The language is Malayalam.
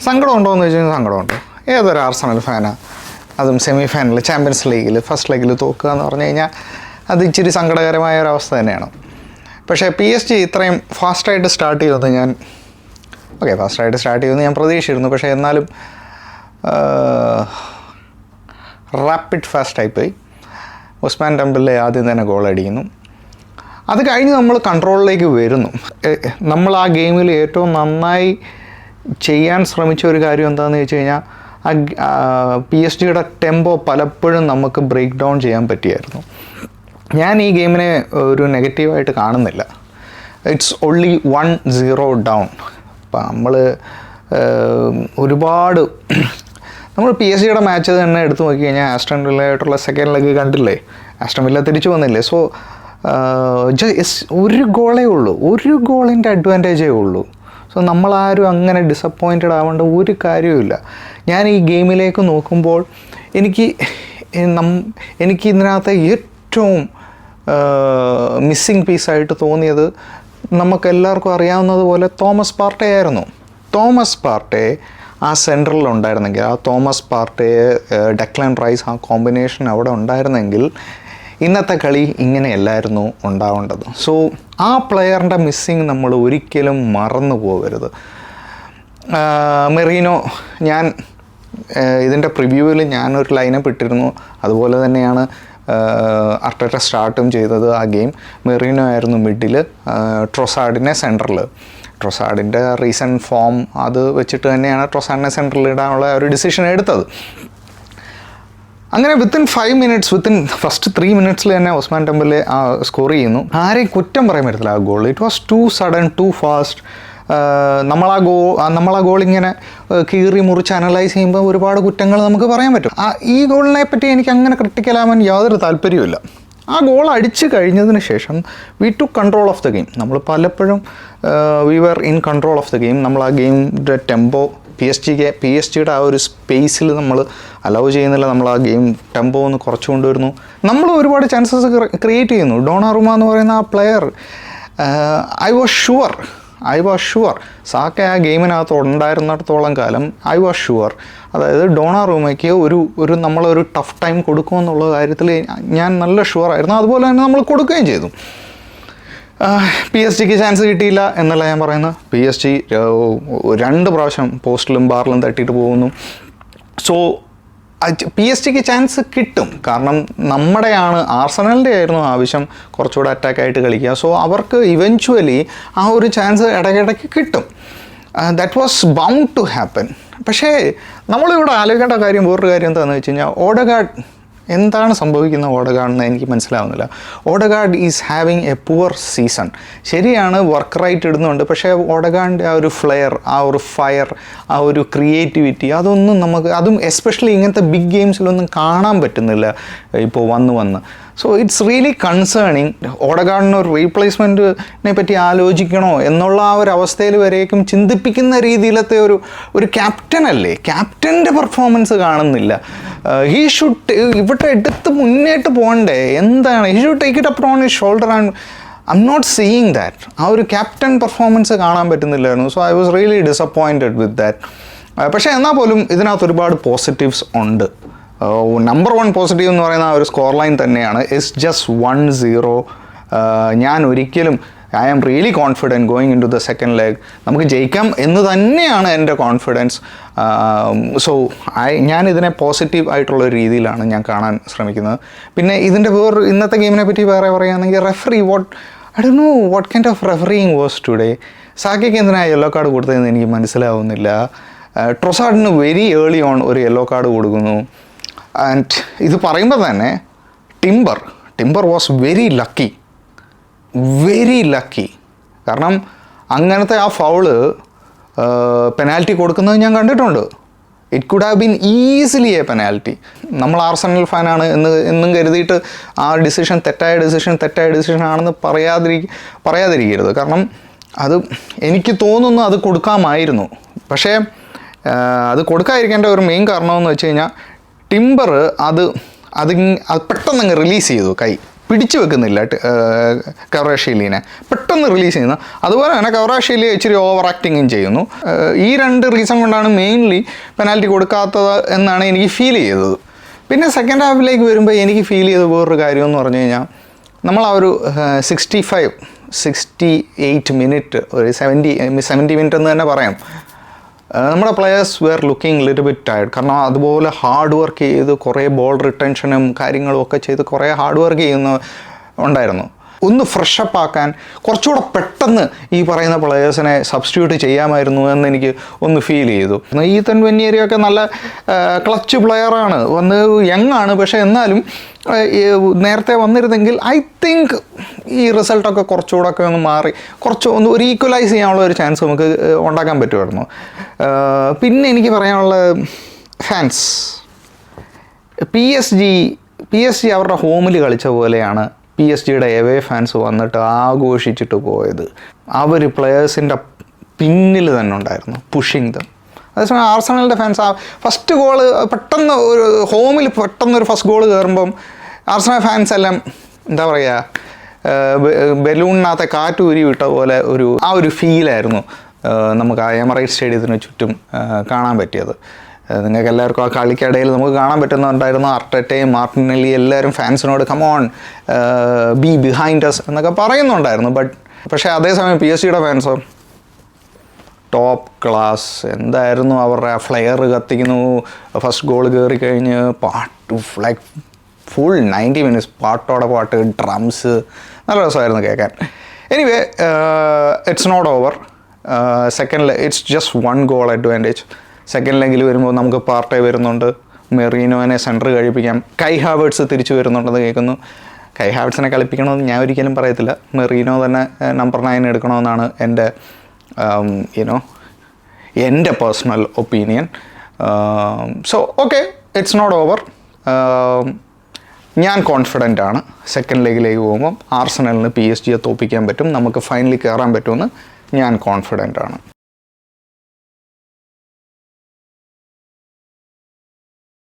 സങ്കടം ഉണ്ടോ എന്ന് വെച്ച് കഴിഞ്ഞാൽ സങ്കടമുണ്ട്. ഏതൊരു ആർസണൽ ഫാനാണ്, അതും സെമി ഫൈനൽ ചാമ്പ്യൻസ് ലീഗിൽ ഫസ്റ്റ് ലെഗിൽ തോക്കുക എന്ന് പറഞ്ഞു കഴിഞ്ഞാൽ അത് ഇച്ചിരി സങ്കടകരമായ ഒരവസ്ഥ തന്നെയാണ്. പക്ഷേ PSG ഇത്രയും ഫാസ്റ്റായിട്ട് സ്റ്റാർട്ട് ചെയ്യുമെന്ന് ഫാസ്റ്റായിട്ട് സ്റ്റാർട്ട് ചെയ്യുമെന്ന് ഞാൻ പ്രതീക്ഷിച്ചിരുന്നു. പക്ഷേ എന്നാലും റാപ്പിഡ് ഫാസ്റ്റായിപ്പോയി. ഉസ്മാൻ ഡെംബെലെ ആദ്യം തന്നെ ഗോൾ അടിക്കുന്നു. അത് കഴിഞ്ഞ് നമ്മൾ കൺട്രോളിലേക്ക് വരുന്നു. നമ്മൾ ആ ഗെയിമിൽ ഏറ്റവും നന്നായി ചെയ്യാൻ ശ്രമിച്ച ഒരു കാര്യം എന്താണെന്ന് വെച്ച് കഴിഞ്ഞാൽ PSG ടെമ്പോ പലപ്പോഴും നമുക്ക് ബ്രേക്ക് ഡൗൺ ചെയ്യാൻ പറ്റിയായിരുന്നു. ഞാൻ ഈ ഗെയിമിനെ ഒരു നെഗറ്റീവായിട്ട് കാണുന്നില്ല. It's only 1-0 down. അപ്പം നമ്മൾ PSG മാച്ച് തന്നെ എടുത്തു നോക്കി കഴിഞ്ഞാൽ ആസ്റ്റൺ വില്ലയായിട്ടുള്ള സെക്കൻഡ് ലെഗ് കണ്ടില്ലേ, ആസ്റ്റൺ വില്ല തിരിച്ചു വന്നില്ലേ. സോ ഒരു ഗോളേ ഉള്ളൂ, ഒരു ഗോളിൻ്റെ അഡ്വാൻറ്റേജേ ഉള്ളൂ. സോ നമ്മളാരും അങ്ങനെ ഡിസപ്പോയിൻറ്റഡ് ആവേണ്ട ഒരു കാര്യവുമില്ല. ഞാൻ ഈ ഗെയിമിലേക്ക് നോക്കുമ്പോൾ എനിക്ക് ഇതിനകത്ത് ഏറ്റവും മിസ്സിങ് പീസായിട്ട് തോന്നിയത് നമുക്കെല്ലാവർക്കും അറിയാവുന്നതുപോലെ തോമസ് പാർട്ടേ ആയിരുന്നു. തോമസ് പാർട്ടേ ആ സെൻറ്ററിൽ ഉണ്ടായിരുന്നെങ്കിൽ, ആ തോമസ് പാർട്ടേ ഡെക്ലാൻ റൈസ് ആ കോമ്പിനേഷൻ അവിടെ ഉണ്ടായിരുന്നെങ്കിൽ ഇന്നത്തെ കളി ഇങ്ങനെയല്ലായിരുന്നു ഉണ്ടാവേണ്ടത്. സോ ആ പ്ലെയറിൻ്റെ മിസ്സിങ് നമ്മൾ ഒരിക്കലും മറന്നു പോകരുത്. മെറീനോ, ഞാൻ ഇതിൻ്റെ പ്രിവ്യൂവിൽ ഞാനൊരു ലൈനപ്പ് ഇട്ടിരുന്നു. അതുപോലെ തന്നെയാണ് അർട്ടേറ്റ സ്റ്റാർട്ടും ചെയ്തത് ആ ഗെയിം. മെറീനോ ആയിരുന്നു മിഡിൽ, ട്രൊസാർഡിനെ സെൻറ്ററിൽ. ട്രൊസാർഡിൻ്റെ റീസെൻറ്റ് ഫോം അത് വെച്ചിട്ട് തന്നെയാണ് ട്രൊസാർഡിനെ സെൻറ്ററിൽ ഇടാനുള്ള ഒരു ഡിസിഷൻ എടുത്തത്. അങ്ങനെ വിത്തിൻ 5 മിനിറ്റ്സ്, വിത്തിൻ ഫസ്റ്റ് 3 മിനിറ്റ്സിൽ തന്നെ ഉസ്മാൻ ഡെംബെലെ സ്കോർ ചെയ്യുന്നു. ആരെയും കുറ്റം പറയാൻ പറ്റത്തില്ല ആ goal. It was too sudden, too fast. നമ്മളാ ഗോളിങ്ങനെ കീറി മുറിച്ച് അനലൈസ് ചെയ്യുമ്പോൾ ഒരുപാട് കുറ്റങ്ങൾ നമുക്ക് പറയാൻ പറ്റും. ഈ ഗോളിനെ പറ്റി എനിക്ക് അങ്ങനെ ക്രിട്ടിക്കലാവാൻ യാതൊരു താല്പര്യവുമില്ല. ആ ഗോൾ അടിച്ച് കഴിഞ്ഞതിന് ശേഷം we to control of the game. നമ്മൾ പലപ്പോഴും we were in control of the game. നമ്മൾ ആ ഗെയിമിൻ്റെ ടെമ്പോ PSG ആ ഒരു സ്പേസിൽ നമ്മൾ അലൗ ചെയ്യുന്നില്ല. നമ്മൾ ആ ഗെയിം ടെമ്പോ ഒന്ന് കുറച്ച് കൊണ്ടുവരുന്നു. നമ്മൾ ഒരുപാട് ചാൻസസ് ക്രിയേറ്റ് ചെയ്യുന്നു. ഡോണാറുമ എന്ന് പറയുന്ന ആ player, I was sure Saka ആ ഗെയിമിനകത്ത് ഉണ്ടായിരുന്നിടത്തോളം കാലം ഐ വാസ് ഷുവർ, അതായത് ഡോണാറുമയ്ക്ക് നമ്മളൊരു ടഫ് ടൈം കൊടുക്കുമെന്നുള്ള കാര്യത്തിൽ ഞാൻ നല്ല ഷുവറായിരുന്നു. അതുപോലെ തന്നെ നമ്മൾ കൊടുക്കുകയും ചെയ്തു. PSG ചാൻസ് കിട്ടിയില്ല എന്നല്ല ഞാൻ പറയുന്നത്. PSG 2 പ്രാവശ്യം പോസ്റ്റിലും ബാറിലും തട്ടിയിട്ട് പോകുന്നു. സോ PSG ചാൻസ് കിട്ടും. കാരണം ആർസണലിൻ്റെ ആയിരുന്നു ആവശ്യം കുറച്ചുകൂടെ അറ്റാക്കായിട്ട് കളിക്കുക. സോ അവർക്ക് ഇവൻച്വലി ആ ഒരു ചാൻസ് ഇടയ്ക്കിടയ്ക്ക് കിട്ടും. That was bound to happen. പക്ഷേ നമ്മളിവിടെ ആലോചിക്കേണ്ട വേറൊരു കാര്യം എന്താണെന്ന് വെച്ച് കഴിഞ്ഞാൽ, ഓഡഗാർഡ് എന്താണ് സംഭവിക്കുന്നത് ഓഡഗാർഡിന് എനിക്ക് മനസ്സിലാവുന്നില്ല. Odegaard is having a poor season. ശരിയാണ്, വർക്ക് റൈറ്റ് ഇടുന്നുണ്ട്. പക്ഷേ ഓഡഗാർഡിൻ്റെ ആ ഒരു ഫ്ലെയർ, ആ ഒരു ഫയർ, ആ ഒരു ക്രിയേറ്റിവിറ്റി, അതൊന്നും അതും എസ്പെഷ്യലി ഇങ്ങനത്തെ ബിഗ് ഗെയിംസിലൊന്നും കാണാൻ പറ്റുന്നില്ല ഇപ്പോൾ വന്ന്. So it's really concerning. ഓഡഗാർഡിന് ഒരു റീപ്ലേസ്മെൻറ്റിനെ പറ്റി ആലോചിക്കണോ എന്നുള്ള ആ ഒരു അവസ്ഥയിൽ വരേക്കും ചിന്തിപ്പിക്കുന്ന രീതിയിലത്തെ ഒരു ക്യാപ്റ്റനല്ലേ, ക്യാപ്റ്റൻ്റെ പെർഫോമൻസ് കാണുന്നില്ല. ഹീ ഷുഡ് ഇവിടെ എടുത്ത് മുന്നേട്ട് പോകണ്ടേ, എന്താണ്, he should take it up on his shoulder and I am not seeing that. ആ ഒരു ക്യാപ്റ്റൻ പെർഫോമൻസ് കാണാൻ പറ്റുന്നില്ലായിരുന്നു. So I was really disappointed with that. പക്ഷേ എന്നാൽ പോലും ഇതിനകത്ത് ഒരുപാട് പോസിറ്റീവ്സ് ഉണ്ട്. നമ്പർ 1 പോസിറ്റീവ് എന്ന് പറയുന്ന ആ ഒരു സ്കോർ ലൈൻ തന്നെയാണ്. It's just 1-0. ഞാൻ ഒരിക്കലും I am really confident going into the second leg. നമുക്ക് ജയിക്കാം എന്ന് തന്നെയാണ് എൻ്റെ കോൺഫിഡൻസ്. സോ ഞാനിതിനെ പോസിറ്റീവ് ആയിട്ടുള്ള ഒരു രീതിയിലാണ് ഞാൻ കാണാൻ ശ്രമിക്കുന്നത്. പിന്നെ ഇതിൻ്റെ ഇന്നത്തെ ഗെയിമിനെ പറ്റി പറയുകയാണെങ്കിൽ referee, I don't know what kind of refereeing was today. സാക്കയ്ക്ക് എന്തിനാണ് യെല്ലോ കാർഡ് കൊടുത്തതെന്ന് എനിക്ക് മനസ്സിലാവുന്നില്ല. ട്രൊസാർഡിന് വെരി ഏർലി ഓൺ ഒരു യെല്ലോ കാർഡ് കൊടുക്കുന്നു. ആൻഡ് ഇത് പറയുമ്പോൾ തന്നെ ടിംബർ വാസ് വെരി ലക്കി. കാരണം അങ്ങനത്തെ ആ ഫൗള് പെനാൽറ്റി കൊടുക്കുന്നത് ഞാൻ കണ്ടിട്ടുണ്ട്. It could have been easily A penalty. നമ്മൾ ആർസണൽ ഫാനാണ് എന്നും കരുതിയിട്ട് ആ തെറ്റായ ഡിസിഷൻ ആണെന്ന് പറയാതിരിക്കരുത്. കാരണം അത് എനിക്ക് തോന്നുന്നു അത് കൊടുക്കാമായിരുന്നു. പക്ഷേ അത് കൊടുക്കാതിരിക്കേണ്ട ഒരു മെയിൻ കാരണമെന്ന് വെച്ച് കഴിഞ്ഞാൽ ടിംബർ അത് പെട്ടെന്ന് റിലീസ് ചെയ്തു കൈ. പിടിച്ചു വെക്കുന്നില്ല കവറാഷീലിനെ, പെട്ടെന്ന് റിലീസ് ചെയ്യുന്നു. അതുപോലെ തന്നെ കവറാഷീലി ഇച്ചിരി ഓവർ ആക്ടിങ്ങും ചെയ്യുന്നു. ഈ 2 റീസൺ കൊണ്ടാണ് മെയിൻലി പെനാൽറ്റി കൊടുക്കാത്തത് എന്നാണ് എനിക്ക് ഫീൽ ചെയ്തത്. പിന്നെ സെക്കൻഡ് ഹാഫിലേക്ക് വരുമ്പോൾ എനിക്ക് ഫീൽ ചെയ്ത വേറൊരു കാര്യം എന്ന് പറഞ്ഞു കഴിഞ്ഞാൽ, നമ്മൾ ആ ഒരു 68 മിനിറ്റ്, ഒരു 70 മിനിറ്റ് എന്ന് തന്നെ പറയാം, നമ്മുടെ players were looking little bit tired. കാരണം അതുപോലെ ഹാർഡ് വർക്ക് ചെയ്ത് കുറേ ബോൾ റിട്ടൻഷനും കാര്യങ്ങളും ഒക്കെ ചെയ്ത് കുറേ ഹാർഡ് വർക്ക് ചെയ്യുന്ന ഉണ്ടായിരുന്നു. ഒന്ന് ഫ്രഷപ്പ് ആക്കാൻ കുറച്ചുകൂടെ പെട്ടെന്ന് ഈ പറയുന്ന പ്ലെയേഴ്സിനെ സബ്സ്റ്റിറ്റ്യൂട്ട് ചെയ്യാമായിരുന്നു എന്ന് എനിക്ക് ഒന്ന് ഫീൽ ചെയ്തു. ഈതൻ വെന്യേരിയൊക്കെ നല്ല ക്ലച്ച് പ്ലെയറാണ്, വന്ന് യങ് ആണ്, പക്ഷേ എന്നാലും നേരത്തെ വന്നിരുന്നെങ്കിൽ ഐ തിങ്ക് ഈ റിസൾട്ടൊക്കെ കുറച്ചുകൂടെ ഒക്കെ ഒന്ന് മാറി ഒരു ഈക്വലൈസ് ചെയ്യാനുള്ള ഒരു ചാൻസ് നമുക്ക് ഉണ്ടാക്കാൻ പറ്റുമായിരുന്നു. പിന്നെ എനിക്ക് പറയാനുള്ള ഫാൻസ്, പി എസ് ജി അവരുടെ ഹോമിൽ കളിച്ച പോലെയാണ് PSG എവേ ഫാൻസ് വന്നിട്ട് ആഘോഷിച്ചിട്ട് പോയത്. അവർ പ്ലെയേഴ്സിൻ്റെ പിന്നിൽ തന്നെ ഉണ്ടായിരുന്നു, പുഷിങ് ദം. അതേസമയം ആർസണലിൻ്റെ ഫാൻസ് ആ ഫസ്റ്റ് ഗോള് പെട്ടെന്ന് ഒരു ഹോമിൽ പെട്ടെന്നൊരു ഫസ്റ്റ് ഗോൾ കയറുമ്പം ആർസണൽ ഫാൻസ് എല്ലാം എന്താ പറയുക, ബലൂണിനകത്തെ കാറ്റ് ഊരി വിട്ട പോലെ ആ ഒരു ഫീലായിരുന്നു നമുക്ക് ആ എമറേറ്റ്സ് സ്റ്റേഡിയത്തിന് ചുറ്റും കാണാൻ പറ്റിയത്. നിങ്ങൾക്ക് എല്ലാവർക്കും ആ കളിക്കിടയിൽ നമുക്ക് കാണാൻ പറ്റുന്നുണ്ടായിരുന്നു അർട്ടറ്റയും മാർട്ടിനെല്ലി എല്ലാവരും ഫാൻസിനോട് കമോൺ ബി ബിഹൈൻഡ് അസ് എന്നൊക്കെ പറയുന്നുണ്ടായിരുന്നു. പക്ഷേ അതേസമയം PSG ഫാൻസോ ടോപ്പ് ക്ലാസ്. എന്തായിരുന്നു അവരുടെ ആ ഫ്ലെയർ കത്തിക്കുന്നു, ഫസ്റ്റ് ഗോൾ കയറി കഴിഞ്ഞ് പാട്ട് ലൈക്ക് ഫുൾ 90 മിനിറ്റ്സ് പാട്ടോടെ പാട്ട്, ഡ്രംസ്, നല്ല രസമായിരുന്നു കേൾക്കാൻ. Anyway it's not over. It's just 1 goal advantage. Second ലെഗിൽ വരുമ്പോൾ നമുക്ക് പാർട്ടേ വരുന്നുണ്ട്, മെറീനോനെ സെൻറ്റർ കഴിപ്പിക്കാം, കൈ ഹാവേർട്സ് തിരിച്ചു വരുന്നുണ്ടെന്ന് കേൾക്കുന്നു. കൈ ഹാവേർട്സിനെ കളിപ്പിക്കണമെന്ന് ഞാൻ ഒരിക്കലും പറയത്തില്ല, മെറീനോ തന്നെ നമ്പർ 9 എടുക്കണമെന്നാണ് എൻ്റെ personal opinion. So okay, it's not over. ഞാൻ കോൺഫിഡൻ്റ് ആണ് സെക്കൻഡ് ലെഗിലേക്ക് പോകുമ്പം ആർസണലിന് PSG തോൽപ്പിക്കാൻ പറ്റും, നമുക്ക് ഫൈനലിൽ കയറാൻ പറ്റുമെന്ന് ഞാൻ കോൺഫിഡൻ്റ് ആണ്.